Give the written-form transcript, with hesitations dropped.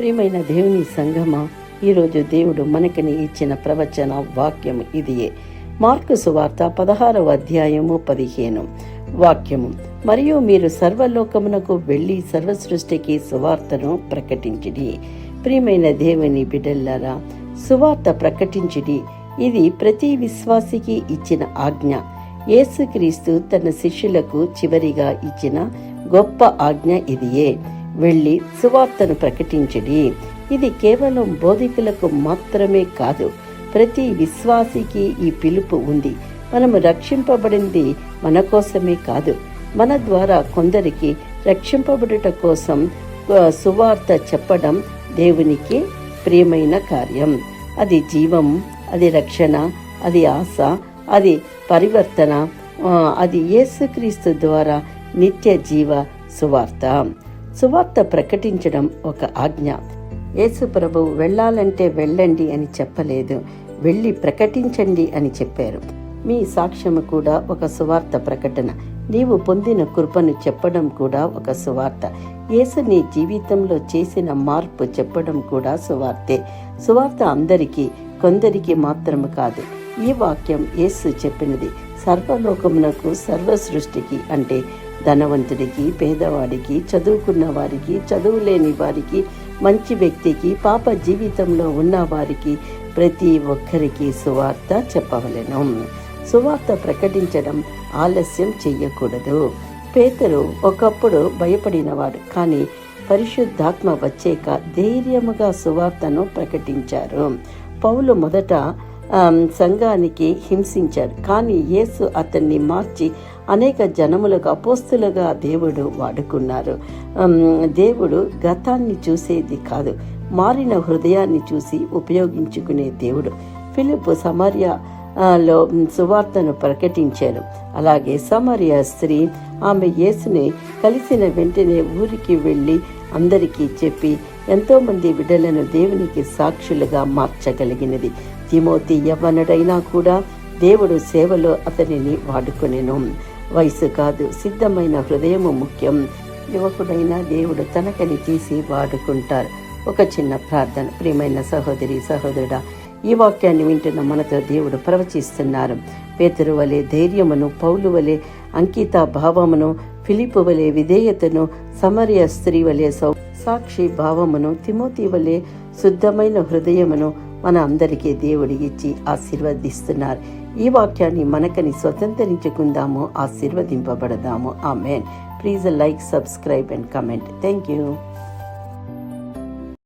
ప్రియమైన దేవుని సంగమా, ఈరోజు దేవుడు మనకిని ఇచ్చిన ప్రవచన వాక్యం ఇదియే. మార్కు సువార్త 16వ అధ్యాయము 15 వాక్యము. మరియు మీరు సర్వలోకమునకు వెళ్ళి సర్వ సృష్టికి సువార్తను ప్రకటించిడి. ప్రియమైన దేవుని బిడ్డలారా, సువార్త ప్రకటించిడి. ఇది ప్రతి విశ్వాసికి ఇచ్చిన ఆజ్ఞ. యేసుక్రీస్తు తన శిష్యులకు చివరిగా ఇచ్చిన గొప్ప ఆజ్ఞ ఇదియే. వెళ్ళి సువార్తను ప్రకటించడి. ఇది కేవలం బోధకులకు మాత్రమే కాదు, ప్రతి విశ్వాసికి ఈ పిలుపు ఉంది. మనము రక్షింపబడింది మన కోసమే కాదు, మన ద్వారా కొందరికి రక్షింపబడుట కోసం సువార్త చెప్పడం దేవునికి ప్రియమైన కార్యం. అది జీవం, అది రక్షణ, అది ఆశ, అది పరివర్తన, అది యేసుక్రీస్తు ద్వారా నిత్య జీవ సువార్త. సువార్త ప్రకటించడం ఒక ఆజ్ఞ. యేసు ప్రభువు వెళ్ళాలంటే వెళ్ళండి అని చెప్పలేదు, వెళ్ళి ప్రకటించండి అని చెప్పారు. మీ సాక్ష్యము కూడా ఒక సువార్త ప్రకటన. నీవు పొందిన కృపను చెప్పడం కూడా ఒక సువార్త. యేసు నీ జీవితంలో చేసిన మార్పు చెప్పడం కూడా సువార్తే. సువార్త అందరికీ, కొందరికి మాత్రము కాదు. ఈ వాక్యం యేసు చెప్పినది సర్వలోకమునకు, సర్వ సృష్టికి. అంటే ధనవంతుడికి, పేదవాడికి, చదువుకున్న వారికి, చదువులేని వారికి, మంచి వ్యక్తికి, పాప జీవితంలో ఉన్న వారికి, ప్రతి ఒక్కరికి సువార్త చెప్పవలెను. సువార్త ప్రకటించడం ఆలస్యం చెయ్యకూడదు. పేతురు ఒకప్పుడు భయపడినవాడు, కానీ పరిశుద్ధాత్మ వచ్చాక ధైర్యముగా సువార్తను ప్రకటించారు. పౌలు మొదట సంఘానికి హింసించాడు, కానీ యేసు అతన్ని మార్చి అనేక జనములకు అపోస్తులుగా దేవుడు వాడుకున్నారు. దేవుడు గతాన్ని చూసేది కాదు, మారిన హృదయాన్ని చూసి ఉపయోగించుకునే దేవుడు. ఫిలిప్పు సమర్యలో సువార్తను ప్రకటించారు. అలాగే సమర్య స్త్రీ, ఆమె యేసుని కలిసిన వెంటనే ఊరికి వెళ్ళి అందరికీ చెప్పి ఎంతోమంది బిడ్డలను దేవునికి సాక్షులుగా మార్చగలిగినది. తిమోతి యవ్వనుడైనా కూడా దేవుడు సేవలో అతనిని వాడుకొనెను. వయసు కాదు, సిద్ధమైన హృదయము ముఖ్యం. యువకుడైనా దేవుడు తనకని తీసి వాడుకుంటారు. ఒక చిన్న ప్రార్థన. ప్రియమైన సహోదరి, సహోదరుడా, ఈ వాక్యాన్ని వింటున్న మనతో దేవుడు ప్రవచిస్తున్నారు. పేతురు వలె ధైర్యమును, పౌలు వలె అంకిత భావమును, ఫిలిప్పు వలె విధేయతను, సమరయ స్త్రీ వలె సాక్షి భావమును, తిమోతి వలె శుద్ధమైన హృదయమును మన అందరికీ దేవుడు ఇచ్చి ఆశీర్వదిస్తున్నారు. ఈ వాక్యాన్ని మనకని స్వతంత్రించుకుందాము, ఆశీర్వదింపబడదాము. ఆమెన్. Please like, subscribe and comment. Thank you.